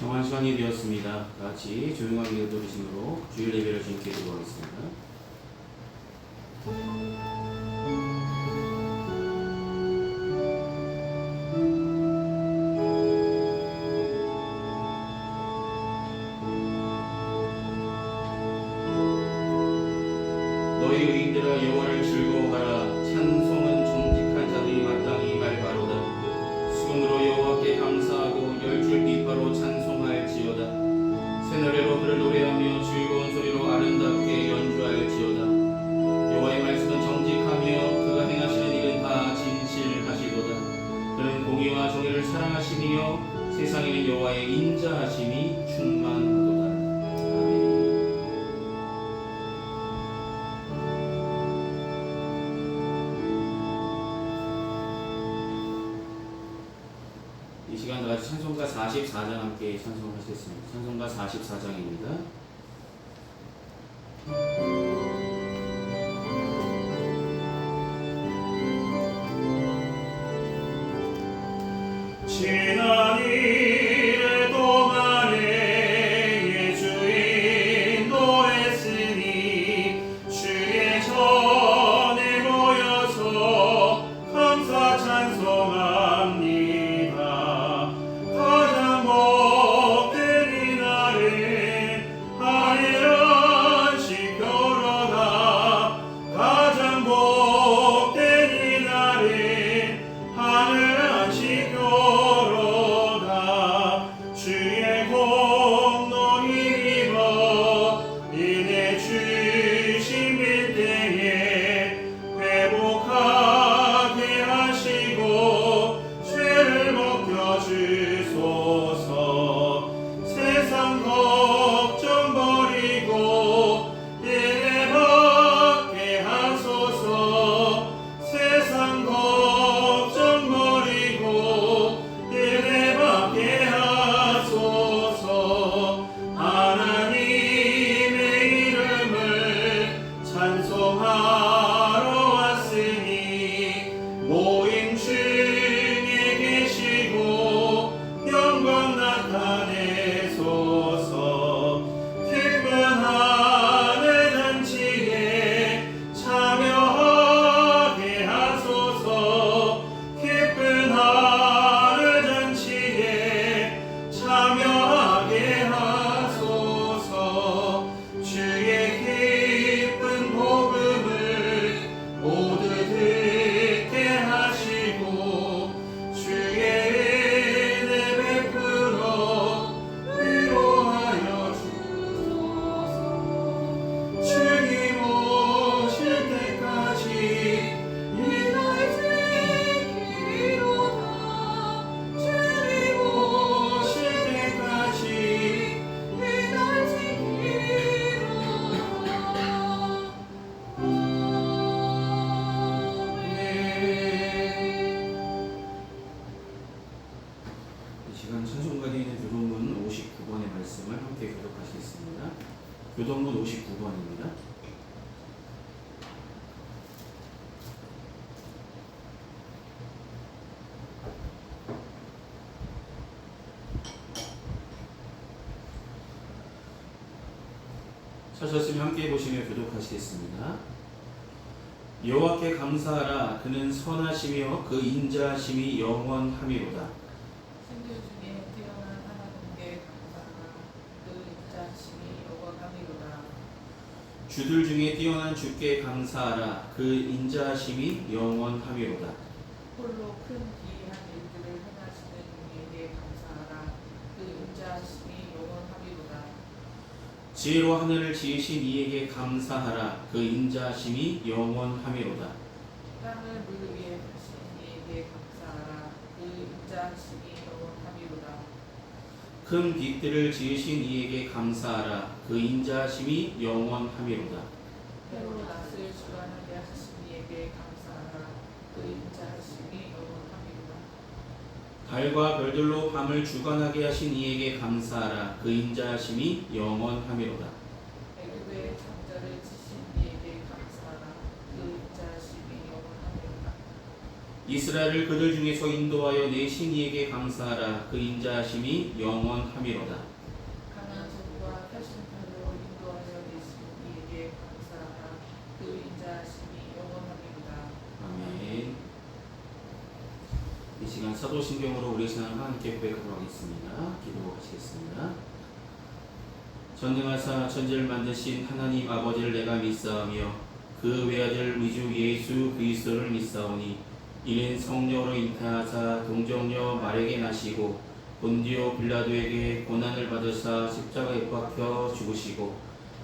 정한 시간이 되었습니다. 같이 조용하게 기도리심으로 주일 예배를 주님께 드리겠습니다. 너희 의인들아 여호와를 즐거워하라. 찬송은 정직한 자들이 마땅히 할 바로다. 수금으로 여호와께 감사하고 열줄 깃바로 찬송할지어다. 새 노래로 그를 노래하며 즐거운 소리로 아름답게 연주할지어다. 여호와의 말씀은 정직하며 그가 행하시는 일은 다 진실하시도다. 그는 공의와 정의를 사랑하시며 세상에는 여호와의 인자하심이 충만하도다. 이 시간 다같이 찬송가 44장 함께 찬송하시겠습니다. 찬송가 44장입니다. 지난 이래 동안에 주의 인도했으니 주의 전에 모여서 감사 찬송합니다. 가장 복된 이날에 하늘은 시표로다. 가장 복된 이날에 하늘은 시표로다. 주의 공로 힘입어 인해 주신 일때에 회복하게 하시고 죄를 벗겨주소서. 세상 걱정 버리고 은혜 받게 하소서. 세상 걱정 버리고 은혜 받게 하소서. 하나님의 이름을 찬송하러 왔으니 모임 중에 계시고 영광 나타내소서. 기쁜 하늘 잔치에 참여하게 하소서. 기쁜 하늘 잔치에 참여하게 하소서. 주의 기쁜 복음을 모두 듣게 하시고 주의 은혜 베풀어 위로하여 주소서. 주님 오실 때까지 이 날 지키리로다. 주님 오실 때까지 이 날 지키리로다. 이 시간 찬송가 되어 있는 교동문 59번의 말씀을 함께 교독하시겠습니다. 교동문 59번입니다. 서셨으면 함께 보시며 교독하시겠습니다. 여호와께 감사하라. 그는 선하시며 그 인자하심이 영원함이로다. 신들 중에 뛰어난 하나님께 감사하라. 그 인자하심이 영원함이로다. 주들 중에 뛰어난 주께 감사하라. 그 인자하심이 영원함이로다. 홀로 큰 기이한 일들을 행하시는 이에게 감사하라. 그 인자하심이 영원함이로다. 지혜로 하늘을 지으신 이에게 감사하라. 그 인자하심이 영원함이로다. 땅을 물 위에 하신 이에게 감사하라. 그 인자하심이 영원함이로다. 큰 빛들을 지으신 이에게 감사하라. 그 인자하심이 영원함이로다. 해로 낯을 주관하게 하신 이에게 감사하라. 그 인자하심이 영원함이로다. 달과 별들로 밤을 주관하게 하신 이에게 감사하라. 그 인자하심이 영원함이로다. 애굽의 장자를 치신 이에게 감사하라. 그 인자하심이 영원함이로다. 이스라엘을 그들 중에서 인도하여 내 신이에게 감사하라. 그 인자하심이 영원함이로다. 가나안 소부와 탈신타로 인도하여 내신 이에게 감사하라. 그 인자하심이 영원함이로다. 아멘. 이 시간 사도신경으로 우리 신앙을 함께 고백하도록 하겠습니다. 기도하시겠습니다. 전능하사 천지를 만드신 하나님 아버지를 내가 믿사오며 그 외아들 우리 주 예수 그리스도를 믿사오니 이는 성령으로 잉태하사 동정녀 마리아에게 나시고 본디오 빌라도에게 고난을 받으사 십자가에 못 박혀 죽으시고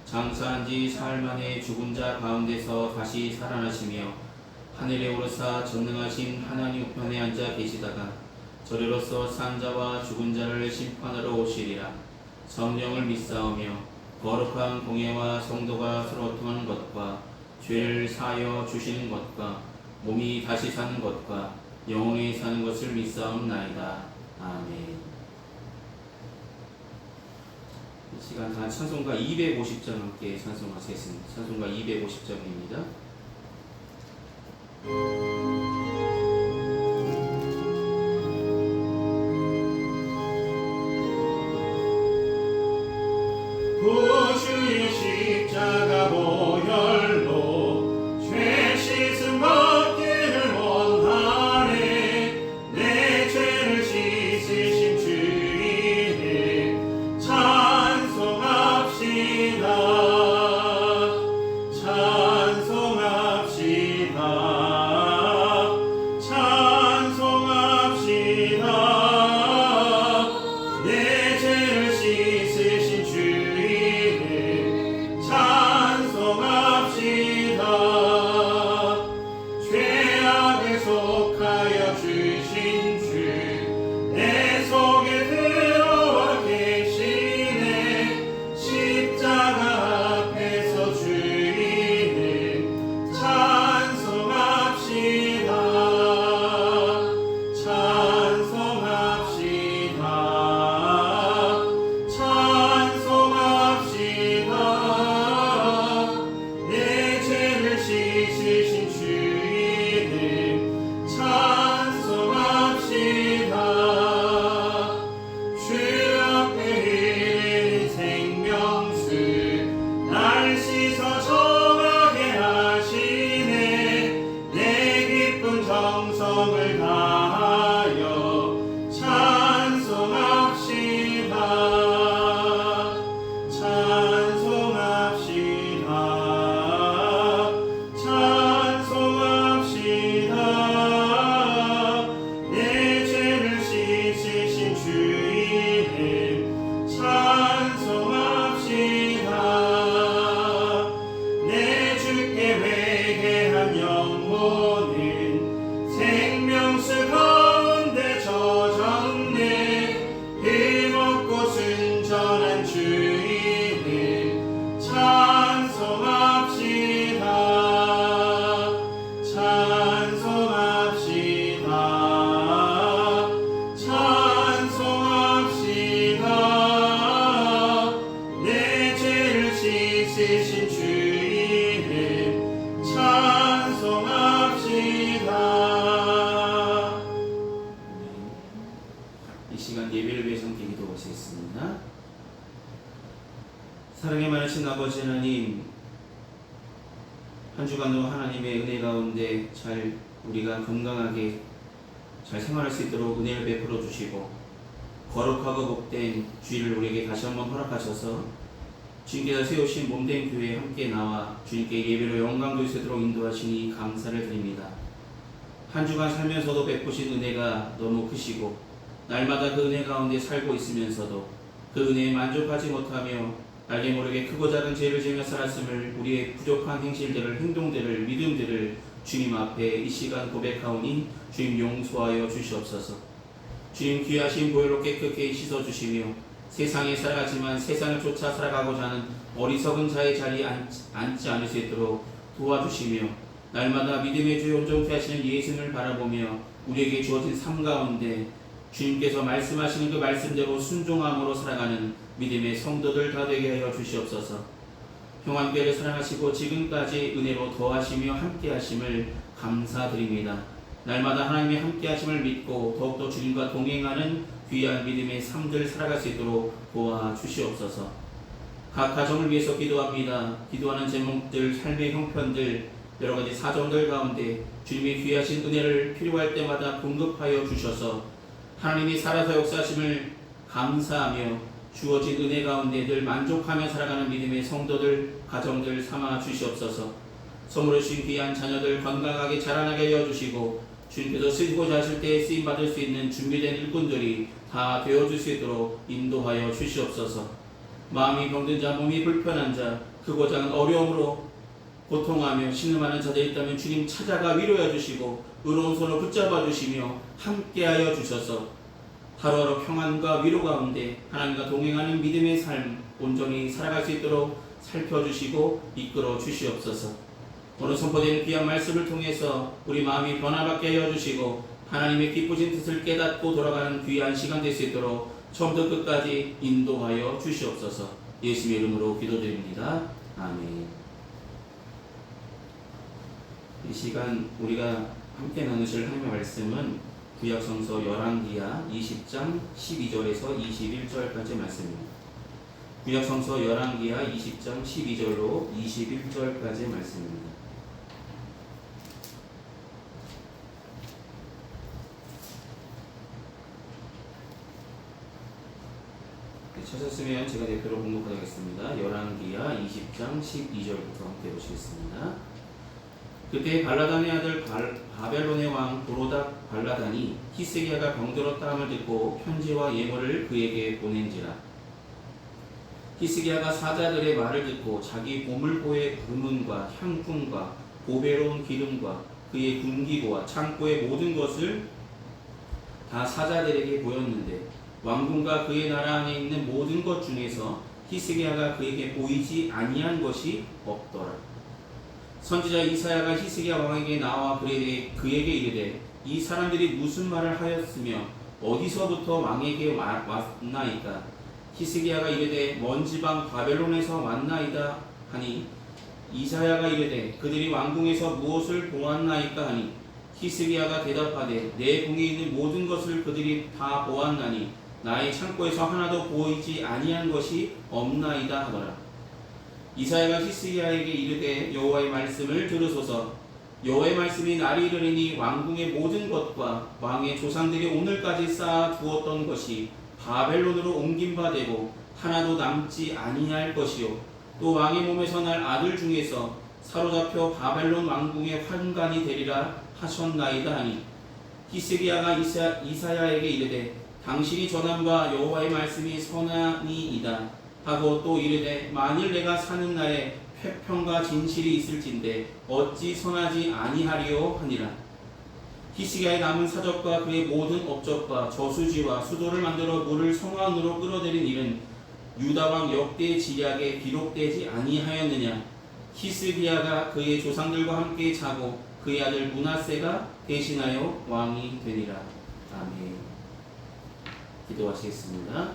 장사한 지 사흘 만에 죽은 자 가운데서 다시 살아나시며 하늘에 오르사 전능하신 하나님 우편에 앉아 계시다가 저리로서 산 자와 죽은 자를 심판하러 오시리라. 성령을 믿사오며 거룩한 공예와 성도가 서로 통하는 것과 죄를 사하여 주시는 것과 몸이 다시 사는 것과 영원히 사는 것을 믿사옵나이다. 아멘. 이 시간 다 찬송가 250장 함께 찬송하시겠습니다. 찬송가 250장입니다. 구주의 십자가 보혈로 죄 씻음 받기를 원하네. 내 죄를 씻으신 주님을 찬송합시다. 찬송합시다. 찬송합시다. 내 죄를 씻으신 주님을 찬송합시다. 죄악에 속하여 주신 주 내 속에 들어와 계시네. 십자가 앞에서 주님을 찬송합시다. 찬송합시다. 찬송합시다. 내 죄를 씻으신 주님을 찬송합시다. 주 앞에 흐르는 생명수 날 씻어 정하게 하시네. 내 기쁜 정성을 다하여 찬송합시다. 찬송합시다. 찬송합시다. 내 죄를 씻으신 주님을 찬송합시다. 내 주께 회개한 영혼은 생명수 가운데 젖었네. 힘없고 순전한 주님을 찬송합시다. 찬송합시다. 찬송합시다. 내 죄를 씻으신 주님을 찬송합시다. 이 시간 예배를 위해서 함께 기도하시겠습니다. 사랑에 많으신 아버지 하나님, 한 주간도 하나님의 은혜 가운데 잘 우리가 건강하게 잘 생활할 수 있도록 은혜를 베풀어 주시고 거룩하고 복된 주일을 우리에게 다시 한번 허락하셔서 주님께서 세우신 몸된 교회에 함께 나와 주님께 예배로 영광 돌리도록 인도하시니 감사를 드립니다. 한 주간 살면서도 베푸신 은혜가 너무 크시고 날마다 그 은혜 가운데 살고 있으면서도 그 은혜에 만족하지 못하며 알게 모르게 크고 작은 죄를 지으며 살았음을 우리의 부족한 행실들을 행동들을 믿음들을 주님 앞에 이 시간 고백하오니 주님 용서하여 주시옵소서. 주님 귀하신 보혈로 깨끗게 씻어주시며 세상에 살아가지만 세상을 쫓아 살아가고자 하는 어리석은 자의 자리에 앉지 않을 수 있도록 도와주시며 날마다 믿음의 주 온전케 하시는 예수님을 바라보며 우리에게 주어진 삶 가운데 주님께서 말씀하시는 그 말씀대로 순종함으로 살아가는 믿음의 성도들 다 되게 하여 주시옵소서. 평안교회를 사랑하시고 지금까지 은혜로 더하시며 함께 하심을 감사드립니다. 날마다 하나님의 함께하심을 믿고 더욱더 주님과 동행하는 귀한 믿음의 삶들 살아갈 수 있도록 도와주시옵소서. 각 가정을 위해서 기도합니다. 기도하는 제목들, 삶의 형편들, 여러 가지 사정들 가운데 주님의 귀하신 은혜를 필요할 때마다 공급하여 주셔서 하나님이 살아서 역사하심을 감사하며 주어진 은혜 가운데 늘 만족하며 살아가는 믿음의 성도들, 가정들 삼아 주시옵소서. 선물을 주신 귀한 자녀들 건강하게 자라나게 하여 주시고 주님께서 쓰시고자 하실 때에 쓰임받을 수 있는 준비된 일꾼들이 다 되어줄 수 있도록 인도하여 주시옵소서. 마음이 병든 자, 몸이 불편한 자, 크고 작은 어려움으로 고통하며 신음하는 자들이 있다면 주님 찾아가 위로해 주시고 의로운 손으로 붙잡아 주시며 함께하여 주셔서 하루하루 평안과 위로 가운데 하나님과 동행하는 믿음의 삶 온전히 살아갈 수 있도록 살펴주시고 이끌어 주시옵소서. 오늘 선포되는 귀한 말씀을 통해서 우리 마음이 변화받게 하여 주시고 하나님의 기쁘신 뜻을 깨닫고 돌아가는 귀한 시간 될 수 있도록 처음부터 끝까지 인도하여 주시옵소서. 예수님의 이름으로 기도드립니다. 아멘. 이 시간 우리가 함께 나누실 하나님의 말씀은 구약성서 열왕기하 20장 12절에서 21절까지 말씀입니다. 구약성서 열왕기하 20장 12절로 21절까지 말씀입니다. 찾았으면 제가 대표로 공독하겠습니다. 열왕기하 20장 12절부터 함께 보시겠습니다. 그때 발라단의 아들 바벨론의 왕 도로닥 발라단이 히스기야가 병들었다 함을 듣고 편지와 예물을 그에게 보낸지라. 히스기야가 사자들의 말을 듣고 자기 보물고의 금은과 향품과 보배로운 기름과 그의 군기고와 창고의 모든 것을 다 사자들에게 보였는데 왕궁과 그의 나라 안에 있는 모든 것 중에서 히스기야가 그에게 보이지 아니한 것이 없더라. 선지자 이사야가 히스기야 왕에게 나와 그에게 이르되 이 사람들이 무슨 말을 하였으며 어디서부터 왕에게 왔나이까. 히스기야가 이르되 먼 지방 바벨론에서 왔나이다 하니 이사야가 이르되 그들이 왕궁에서 무엇을 보았나이까 하니 히스기야가 대답하되 내 궁에 있는 모든 것을 그들이 다 보았나니 나의 창고에서 하나도 보이지 아니한 것이 없나이다 하더라. 이사야가 히스기야에게 이르되 여호와의 말씀을 들으소서. 여호와의 말씀이 날이 이르리니 왕궁의 모든 것과 왕의 조상들이 오늘까지 쌓아 두었던 것이 바벨론으로 옮긴 바 되고 하나도 남지 아니할 것이요 또 왕의 몸에서 날 아들 중에서 사로잡혀 바벨론 왕궁의 환관이 되리라 하셨나이다 하니 히스기야가 이사야에게 이르되 당신이 전한 바 여호와의 말씀이 선하니이다 하고 또 이르되 만일 내가 사는 날에 회평과 진실이 있을진데 어찌 선하지 아니하리요 하니라. 히스기야의 남은 사적과 그의 모든 업적과 저수지와 수도를 만들어 물을 성안으로 끌어들인 일은 유다왕 역대 지략에 기록되지 아니하였느냐. 히스기야가 그의 조상들과 함께 자고 그의 아들 므낫세가 대신하여 왕이 되니라. 아멘. 기도하시겠습니다.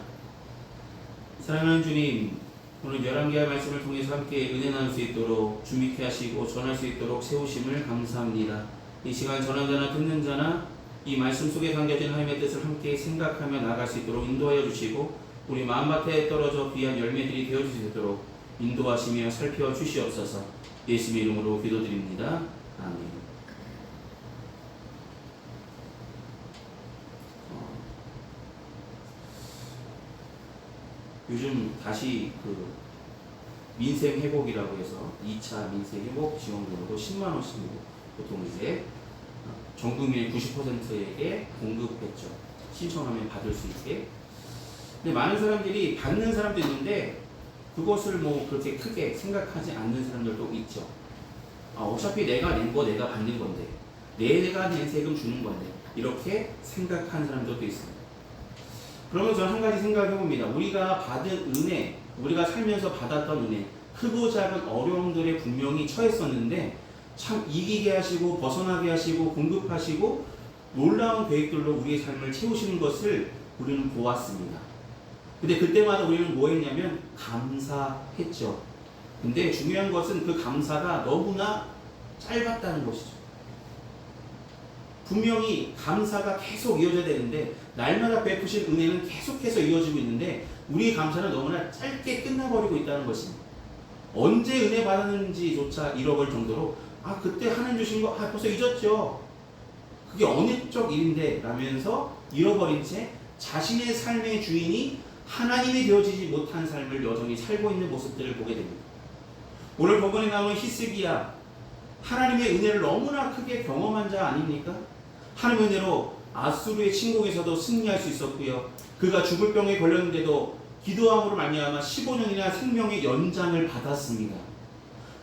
사랑하는 주님, 오늘 열왕기하 말씀을 통해서 함께 은혜 나눌 수 있도록 준비케 하시고 전할 수 있도록 세우심을 감사합니다. 이 시간 전하는 자나 듣는 자나 이 말씀 속에 담겨진 하나님의 뜻을 함께 생각하며 나아갈 수 있도록 인도하여 주시고 우리 마음밭에 떨어져 귀한 열매들이 되어줄 수 있도록 인도하시며 살펴주시옵소서. 예수님의 이름으로 기도드립니다. 아멘. 요즘 다시 그 민생 회복이라고 해서 2차 민생 회복 지원금으로 10만 원씩 보통 이제 전 국민의 90%에게 공급했죠. 신청하면 받을 수 있게. 근데 많은 사람들이 받는 사람도 있는데 그것을 뭐 그렇게 크게 생각하지 않는 사람들도 있죠. 어차피 내가 낸 거 내가 받는 건데 내가 낸 세금 주는 건데 이렇게 생각하는 사람들도 있습니다. 그러면 저는 한 가지 생각해 봅니다. 우리가 받은 은혜, 우리가 살면서 받았던 은혜, 크고 작은 어려움들에 분명히 처했었는데 참 이기게 하시고 벗어나게 하시고 공급하시고 놀라운 계획들로 우리의 삶을 채우시는 것을 우리는 보았습니다. 근데 그때마다 우리는 뭐 했냐면 감사했죠. 근데 중요한 것은 그 감사가 너무나 짧았다는 것이죠. 분명히 감사가 계속 이어져야 되는데 날마다 베푸신 은혜는 계속해서 이어지고 있는데 우리의 감사는 너무나 짧게 끝나버리고 있다는 것입니다. 언제 은혜 받았는지조차 잃어버릴 정도로 그때 하나님 주신 거 벌써 잊었죠. 그게 언제적 일인데 라면서 잃어버린 채 자신의 삶의 주인이 하나님이 되어지지 못한 삶을 여전히 살고 있는 모습들을 보게 됩니다. 오늘 본문에 나오는 히스기야, 하나님의 은혜를 너무나 크게 경험한 자 아닙니까? 하나님의 은혜로 아수르의 침공에서도 승리할 수 있었고요. 그가 죽을 병에 걸렸는데도 기도함으로 말미암아 15년이나 생명의 연장을 받았습니다.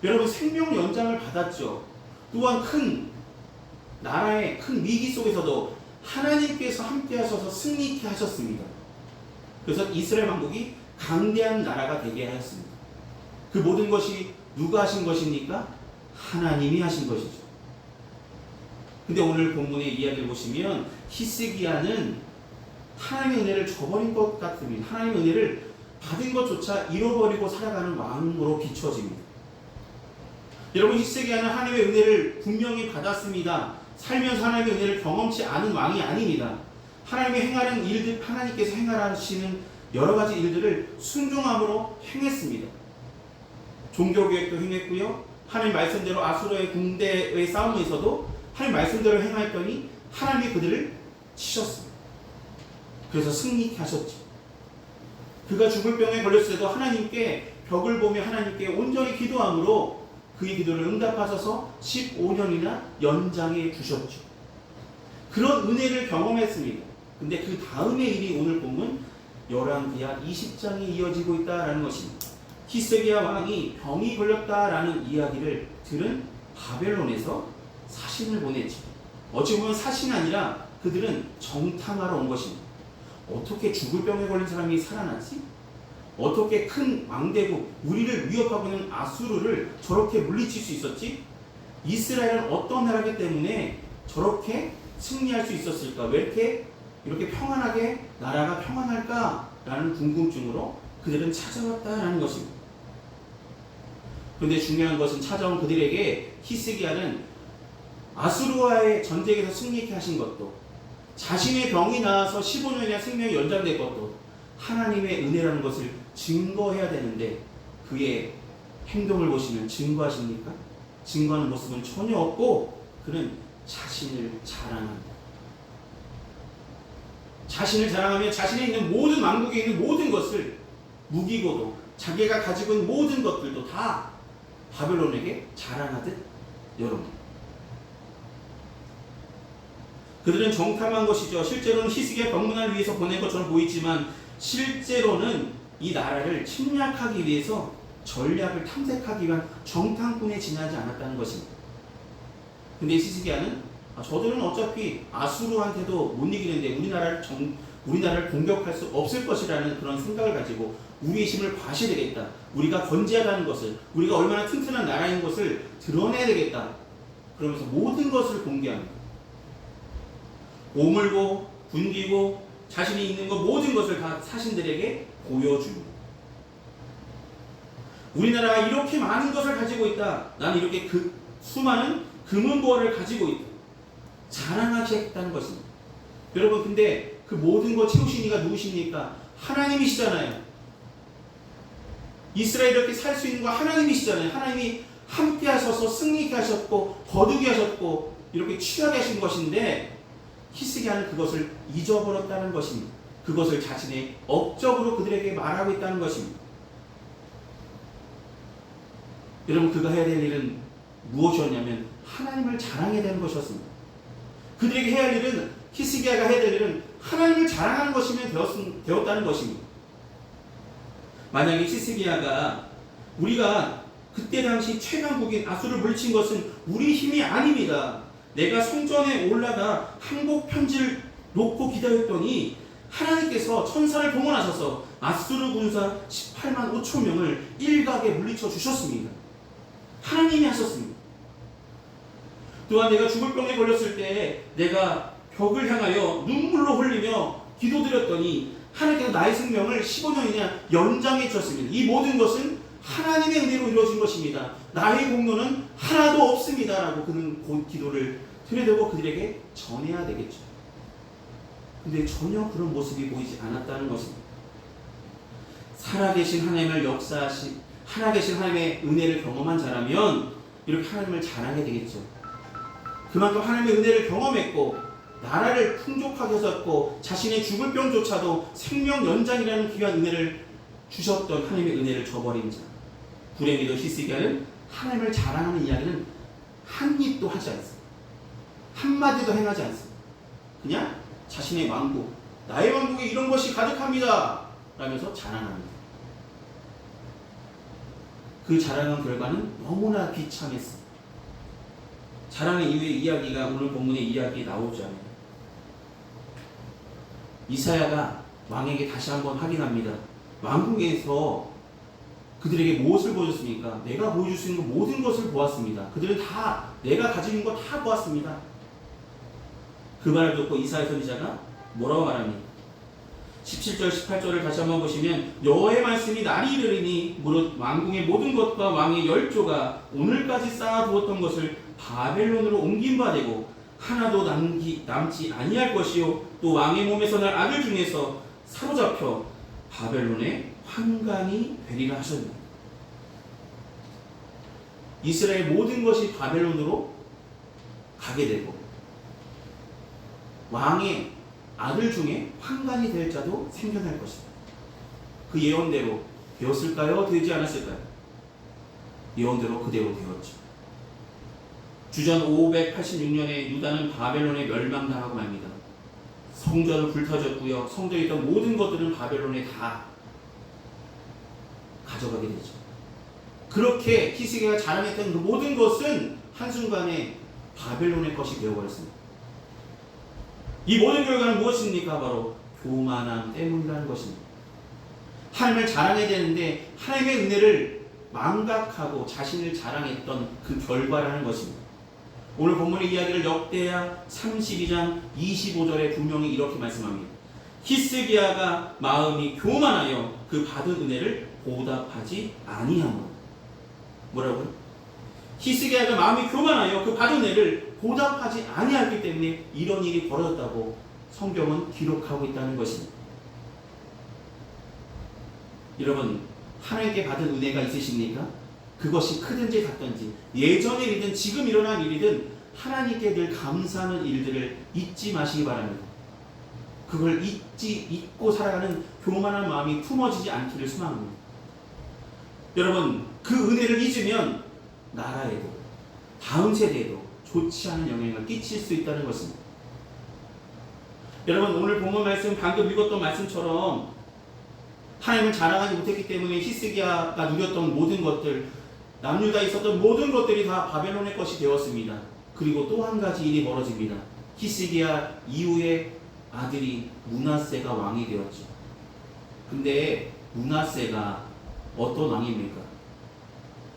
여러분, 생명 연장을 받았죠. 또한 큰 나라의 큰 위기 속에서도 하나님께서 함께 하셔서 승리케 하셨습니다. 그래서 이스라엘 왕국이 강대한 나라가 되게 하였습니다. 그 모든 것이 누가 하신 것입니까? 하나님이 하신 것이죠. 근데 오늘 본문의 이야기를 보시면 히스기야는 하나님의 은혜를 저버린 것 같습니다. 하나님의 은혜를 받은 것조차 잃어버리고 살아가는 왕으로 비춰집니다. 여러분, 히스기야는 하나님의 은혜를 분명히 받았습니다. 살면서 하나님의 은혜를 경험치 않은 왕이 아닙니다. 하나님의 행하는 일들, 하나님께서 행하시는 여러 가지 일들을 순종함으로 행했습니다. 종교개혁도 행했고요. 하나님 말씀대로 아수르의 군대의 싸움에서도 하나님 말씀대로 행하였더니 하나님이 그들을 치셨습니다. 그래서 승리케 하셨죠. 그가 죽을 병에 걸렸을 때도 하나님께 벽을 보며 하나님께 온전히 기도함으로 그의 기도를 응답하셔서 15년이나 연장해 주셨죠. 그런 은혜를 경험했습니다. 근데 그 다음의 일이 오늘 보면 열왕기하 20장에 이어지고 있다라는 것입니다. 히스기야 왕이 병이 걸렸다라는 이야기를 들은 바벨론에서 사신을 보냈죠. 어찌 보면 사신이 아니라 그들은 정탐하러 온 것입니다. 어떻게 죽을 병에 걸린 사람이 살아났지? 어떻게 큰 왕대국, 우리를 위협하고 있는 아수르를 저렇게 물리칠 수 있었지? 이스라엘은 어떤 나라이기 때문에 저렇게 승리할 수 있었을까? 왜 이렇게 평안하게 나라가 평안할까? 라는 궁금증으로 그들은 찾아왔다라는 것입니다. 그런데 중요한 것은 찾아온 그들에게 히스기야는 아수르와의 전쟁에서 승리케 하신 것도, 자신의 병이 나아서 15년이나 생명이 연장된 것도 하나님의 은혜라는 것을 증거해야 되는데 그의 행동을 보시면 증거하십니까? 증거하는 모습은 전혀 없고 그는 자신을 자랑합니다. 자신을 자랑하며 자신에 있는 모든 왕국에 있는 모든 것을, 무기고도 자기가 가지고 있는 모든 것들도 다 바벨론에게 자랑하듯 여러분, 그들은 정탐한 것이죠. 실제로는 히스기야 병문안을 위해서 보낸 것처럼 보이지만 실제로는 이 나라를 침략하기 위해서 전략을 탐색하기 위한 정탐꾼에 지나지 않았다는 것입니다. 근데 히스기야는 저들은 어차피 아수르한테도 못 이기는데 우리나라를 공격할 수 없을 것이라는 그런 생각을 가지고 우리의 힘을 과시되겠다. 우리가 건재하다는 것을, 우리가 얼마나 튼튼한 나라인 것을 드러내야 되겠다. 그러면서 모든 것을 공개합니다. 오물고 군기고 자신이 있는 것 모든 것을 다 사신들에게 보여줍니다. 우리나라가 이렇게 많은 것을 가지고 있다. 나는 이렇게 수많은 금은보화를 가지고 있다. 자랑하게 했다는 것입니다. 여러분, 근데 그 모든 것 채우신 이가 누구십니까? 하나님이시잖아요. 이스라엘이 이렇게 살 수 있는 거 하나님이시잖아요. 하나님이 함께 하셔서 승리케 하셨고 거두게 하셨고 이렇게 취하게 하신 것인데 히스기야는 그것을 잊어버렸다는 것입니다. 그것을 자신의 업적으로 그들에게 말하고 있다는 것입니다. 여러분, 그가 해야 될 일은 무엇이었냐면 하나님을 자랑해야 되는 것이었습니다. 그들에게 해야 할 일은, 히스기야가 해야 될 일은 하나님을 자랑하는 것이면 되었다는 것입니다. 만약에 히스기야가 우리가 그때 당시 최강국인 아수르를 물리친 것은 우리 힘이 아닙니다. 내가 성전에 올라가 항복 편지를 놓고 기다렸더니 하나님께서 천사를 동원하셔서 아수르 군사 18만 5천 명을 일각에 물리쳐 주셨습니다. 하나님이 하셨습니다. 또한 내가 죽을 병에 걸렸을 때 내가 벽을 향하여 눈물로 흘리며 기도드렸더니 하나님께서 나의 생명을 15년이나 연장해 주셨습니다. 이 모든 것은 하나님의 은혜로 이루어진 것입니다. 나의 공로는 하나도 없습니다. 라고 그는 기도를 그래도 그들에게 전해야 되겠죠. 근데 전혀 그런 모습이 보이지 않았다는 것입니다. 살아계신 하나님을 살아계신 하나님의 은혜를 경험한 자라면 이렇게 하나님을 자랑하게 되겠죠. 그만큼 하나님의 은혜를 경험했고 나라를 풍족하게 하셨고 자신의 죽을 병조차도 생명 연장이라는 귀한 은혜를 주셨던 하나님의 은혜를 저버린 자. 불행히도 히스기야는 하나님을 자랑하는 이야기는 한 입도 하지 않습니다. 한마디도 행하지 않습니다. 그냥 자신의 왕국, 나의 왕국에 이런 것이 가득합니다 라면서 자랑합니다. 그 자랑한 결과는 너무나 비참했습니다. 자랑의 이후의 이야기가 오늘 본문의 이야기에 나오지 않아요. 이사야가 왕에게 다시 한번 확인합니다. 왕궁에서 그들에게 무엇을 보여줬습니까? 내가 보여줄 수 있는 모든 것을 보았습니다. 그들은 다 내가 가지고 있는 거 다 보았습니다. 그 말을 듣고 이사야 선지자가 뭐라고 말합니까? 17절 18절을 다시 한번 보시면 여호와의 말씀이 날이 이르리니 무릇 왕궁의 모든 것과 왕의 열조가 오늘까지 쌓아두었던 것을 바벨론으로 옮긴 바 되고 하나도 남지 아니할 것이요 또 왕의 몸에서 날 아들 중에서 사로잡혀 바벨론의 환관이 되리라 하셨습니다. 이스라엘 모든 것이 바벨론으로 가게 되고 왕의 아들 중에 환관이 될 자도 생겨날 것이다. 그 예언대로 되었을까요? 되지 않았을까요? 예언대로 그대로 되었죠. 주전 586년에 유다는 바벨론에 멸망당하고 맙니다. 성전은 불타졌고요. 성전에 있던 모든 것들은 바벨론에 다 가져가게 되죠. 그렇게 히스기야가 자랑했던 그 모든 것은 한순간에 바벨론의 것이 되어버렸습니다. 이 모든 결과는 무엇입니까? 바로 교만함 때문이라는 것입니다. 하나님을 자랑해야 되는데 하나님의 은혜를 망각하고 자신을 자랑했던 그 결과라는 것입니다. 오늘 본문의 이야기를 역대하 32장 25절에 분명히 이렇게 말씀합니다. 히스기야가 마음이 교만하여 그 받은 은혜를 보답하지 아니하노. 뭐라고요? 히스기야가 마음이 교만하여 그 받은 은혜를 보답하지 아니하기 때문에 이런 일이 벌어졌다고 성경은 기록하고 있다는 것입니다. 여러분, 하나님께 받은 은혜가 있으십니까? 그것이 크든지 작든지 예전의 일이든 지금 일어난 일이든 하나님께 늘 감사하는 일들을 잊지 마시기 바랍니다. 그걸 잊고 살아가는 교만한 마음이 품어지지 않기를 소망합니다. 여러분, 그 은혜를 잊으면 나라에도 다음 세대에도 좋지 않은 영향을 끼칠 수 있다는 것입니다. 여러분, 오늘 본문 말씀 방금 읽었던 말씀처럼 하나님을 자랑하지 못했기 때문에 히스기야가 누렸던 모든 것들, 남유다에 있었던 모든 것들이 다 바벨론의 것이 되었습니다. 그리고 또 한 가지 일이 벌어집니다. 히스기야 이후에 아들이 므낫세가 왕이 되었죠. 근데 므낫세가 어떤 왕입니까?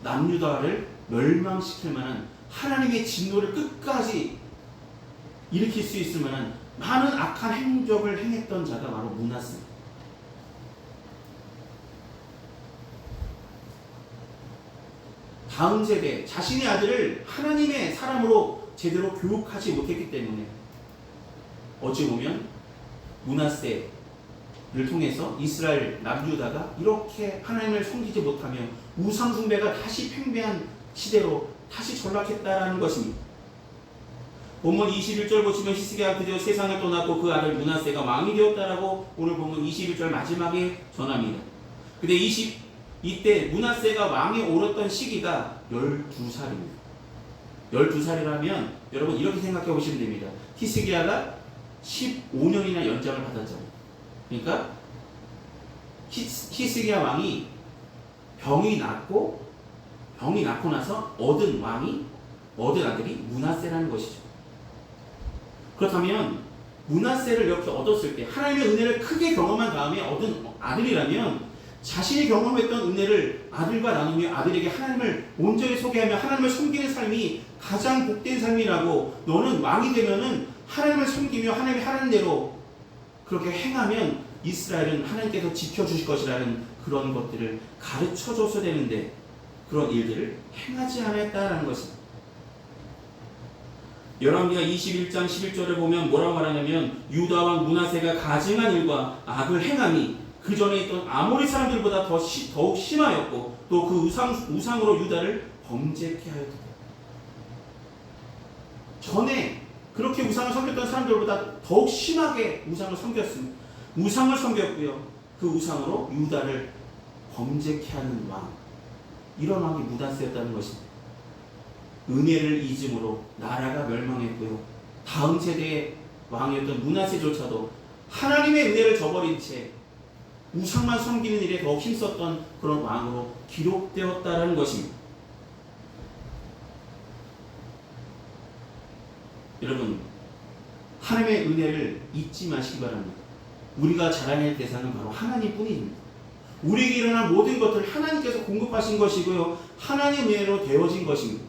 남유다를 멸망시킬 만한 하나님의 진노를 끝까지 일으킬 수 있을 만한 많은 악한 행적을 행했던 자가 바로 므낫세. 다음 세대 자신의 아들을 하나님의 사람으로 제대로 교육하지 못했기 때문에 어찌 보면 므낫세를 통해서 이스라엘 남유다가 이렇게 하나님을 섬기지 못하며 우상 숭배가 다시 팽배한 시대로 다시 전락했다라는 것입니다. 본문 21절 보시면 히스기야가 드디어 세상을 떠났고 그 아들 므낫세가 왕이 되었다라고 오늘 본문 21절 마지막에 전합니다. 근데 이때 므낫세가 왕에 오랐던 시기가 12살입니다. 12살이라면 여러분 이렇게 생각해 보시면 됩니다. 히스기야가 15년이나 연장을 받았잖아요. 그러니까 히스기야 왕이 병이 났고 나서 얻은 아들이 므낫세라는 것이죠. 그렇다면 므낫세를 이렇게 얻었을 때 하나님의 은혜를 크게 경험한 다음에 얻은 아들이라면 자신이 경험했던 은혜를 아들과 나누며 아들에게 하나님을 온전히 소개하며 하나님을 섬기는 삶이 가장 복된 삶이라고, 너는 왕이 되면은 하나님을 섬기며 하나님이 하는 대로 그렇게 행하면 이스라엘은 하나님께서 지켜주실 것이라는 그런 것들을 가르쳐줘서 되는데 그런 일들을 행하지 않았다는 것입니다. 열왕기하 21장 11절에 보면 뭐라고 말하냐면 유다 왕 므낫세가 가증한 일과 악을 행함이 그 전에 있던 아모리 사람들보다 더욱 심하였고 또 그 우상으로 유다를 범죄케 하였다. 전에 그렇게 우상을 섬겼던 사람들보다 더욱 심하게 우상을 섬겼습니다. 우상을 섬겼고요. 그 우상으로 유다를 범죄케 하는 왕. 이런 왕이 므낫세였다는 것입니다. 은혜를 잊음으로 나라가 멸망했고요. 다음 세대의 왕이었던 므낫세조차도 하나님의 은혜를 저버린 채 우상만 섬기는 일에 더욱 힘썼던 그런 왕으로 기록되었다는 것입니다. 여러분, 하나님의 은혜를 잊지 마시기 바랍니다. 우리가 자랑할 대상은 바로 하나님뿐입니다. 우리에게 일어난 모든 것을 하나님께서 공급하신 것이고요. 하나님의 은혜로 되어진 것입니다.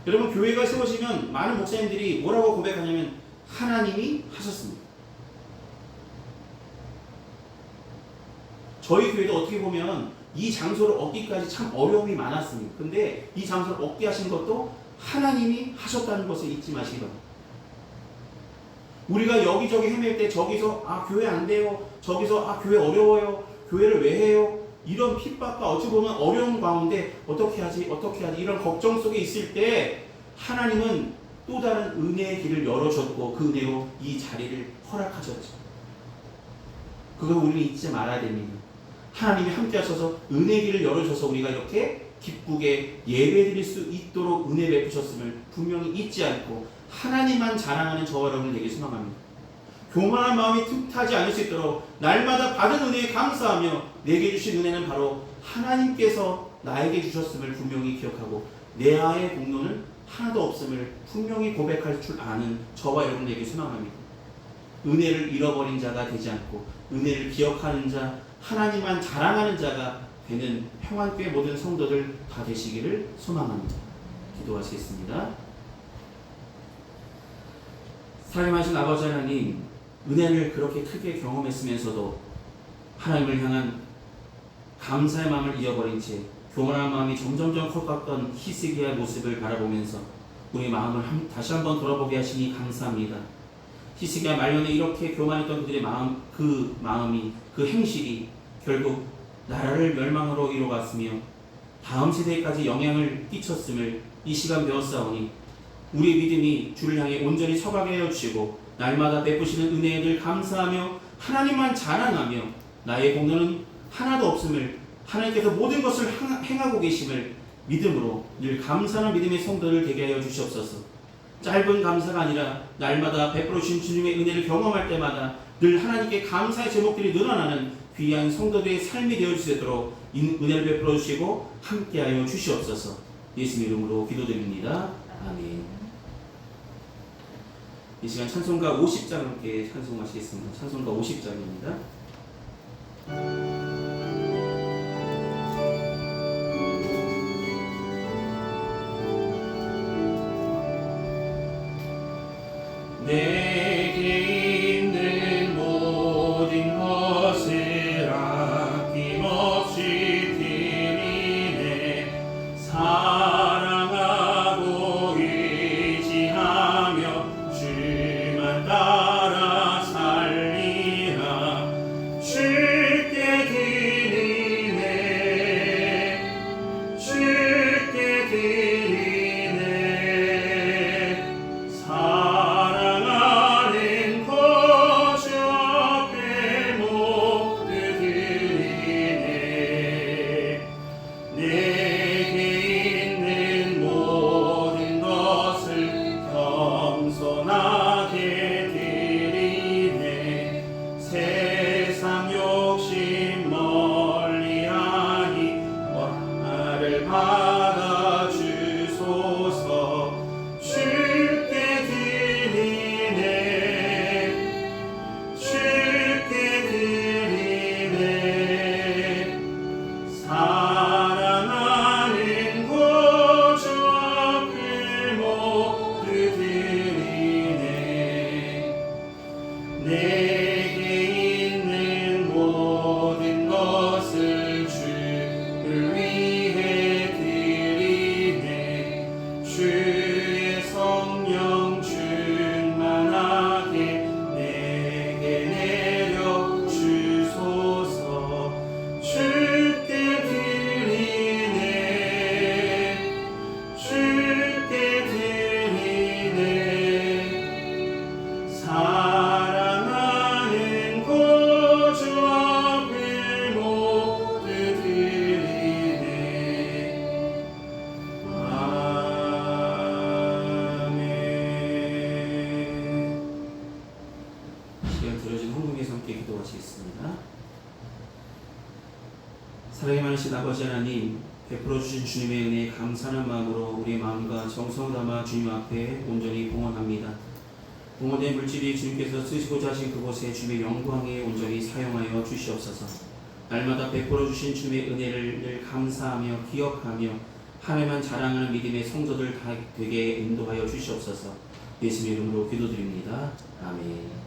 여러분, 교회가 세워지면 많은 목사님들이 뭐라고 고백하냐면 하나님이 하셨습니다. 저희 교회도 어떻게 보면 이 장소를 얻기까지 참 어려움이 많았습니다. 근데 이 장소를 얻게 하신 것도 하나님이 하셨다는 것을 잊지 마시기 바랍니다. 우리가 여기저기 헤맬 때 저기서 교회 안 돼요. 저기서 교회 어려워요. 교회를 왜 해요? 이런 핍박과 어찌 보면 어려운 가운데 어떻게 하지 이런 걱정 속에 있을 때 하나님은 또 다른 은혜의 길을 열어줬고 그 은혜로 이 자리를 허락하셨죠. 그거 우리는 잊지 말아야 됩니다. 하나님이 함께 하셔서 은혜의 길을 열어줘서 우리가 이렇게 기쁘게 예배드릴 수 있도록 은혜 베푸셨음을 분명히 잊지 않고 하나님만 자랑하는 저와 여러분을 되게 소망합니다. 교만한 마음이 틈타지 않을 수 있도록 날마다 받은 은혜에 감사하며 내게 주신 은혜는 바로 하나님께서 나에게 주셨음을 분명히 기억하고 내 아의 공로는 하나도 없음을 분명히 고백할 줄 아는 저와 여러분에게 소망합니다. 은혜를 잃어버린 자가 되지 않고 은혜를 기억하는 자, 하나님만 자랑하는 자가 되는 평안교회 모든 성도들 다 되시기를 소망합니다. 기도하시겠습니다. 사랑하신 아버지 하나님, 은혜를 그렇게 크게 경험했으면서도 하나님을 향한 감사의 마음을 잃어버린 채 교만한 마음이 점점점 커갔던 히스기야의 모습을 바라보면서 우리 마음을 다시 한번 돌아보게 하시니 감사합니다. 히스기야 말년에 이렇게 교만했던 그들의 마음, 그 마음이, 그 행실이 결국 나라를 멸망으로 이뤄갔으며 다음 세대까지 영향을 끼쳤음을 이 시간 배웠사오니 우리의 믿음이 주를 향해 온전히 서가게 하여 주시고 날마다 베푸시는 은혜에 늘 감사하며 하나님만 자랑하며 나의 공로는 하나도 없음을 하나님께서 모든 것을 행하고 계심을 믿음으로 늘 감사하는 믿음의 성도를 되게 하여 주시옵소서. 짧은 감사가 아니라 날마다 베풀어 주신 주님의 은혜를 경험할 때마다 늘 하나님께 감사의 제목들이 늘어나는 귀한 성도들의 삶이 되어 주시도록 은혜를 베풀어 주시고 함께하여 주시옵소서. 예수님 이름으로 기도드립니다. 아멘. 이 시간 찬송가 50장 함께 찬송하시겠습니다. 찬송가 50장입니다. 내게 있는 모든 것을 아낌없이 드리네. 사랑하고 의지하며 주만 따라 살리라. 주께 드리네. 주께 드리네. 사랑하는 거주 앞에 모두 드리네. 내게 있는 모든 것을 겸손하게 드리네. 세상 욕심 멀리하니 나를 받아 주소서. 주께 드리네. 주께 드리네. 사랑하는 구주 앞에 모두 드리네. 내게 있는 모든 것을 주를 위해 드리네. 주의 시간 들어진 헌금에서 함께 기도하시겠습니다. 사랑이 많으신 아버지 하나님, 베풀어 주신 주님의 은혜에 감사하는 마음으로 우리의 마음과 정성을 담아 주님 앞에 온전히 봉헌합니다. 봉헌된 물질이 주님께서 쓰시고자 하신 그곳에 주님의 영광에 온전히 사용하여 주시옵소서. 날마다 베풀어 주신 주님의 은혜를 늘 감사하며 기억하며 하나님만 자랑하는 믿음의 성도들 다 되게 인도하여 주시옵소서. 예수님의 이름으로 기도드립니다. 아멘.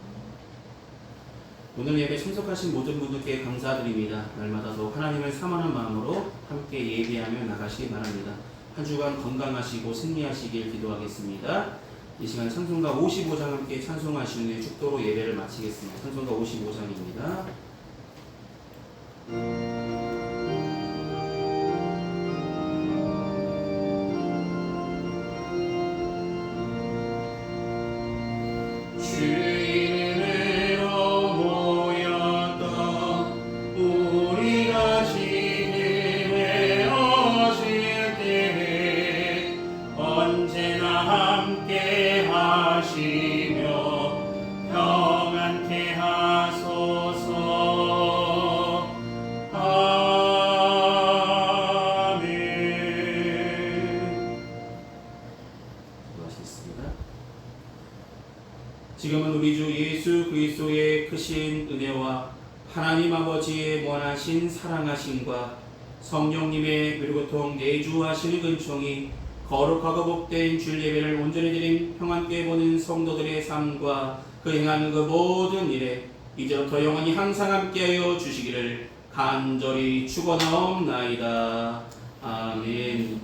오늘 예배 참석하신 모든 분들께 감사드립니다. 날마다 더욱 하나님을 사모하는 마음으로 함께 예배하며 나가시기 바랍니다. 한 주간 건강하시고 승리하시길 기도하겠습니다. 이 시간 찬송가 55장 함께 찬송하시는 후에 축도로 예배를 마치겠습니다. 찬송가 55장입니다. 지금은 우리 주 예수 그리스도의 크신 은혜와 하나님 아버지의 무한하신 사랑하심과 성령님의 율고통 내주하시는 은총이 거룩하고 복된 주일 예배를 온전히 드린 평안께 보는 성도들의 삶과 그 행하는 그 모든 일에 이제부터 영원히 항상 함께하여 주시기를 간절히 축원하옵나이다. 아멘.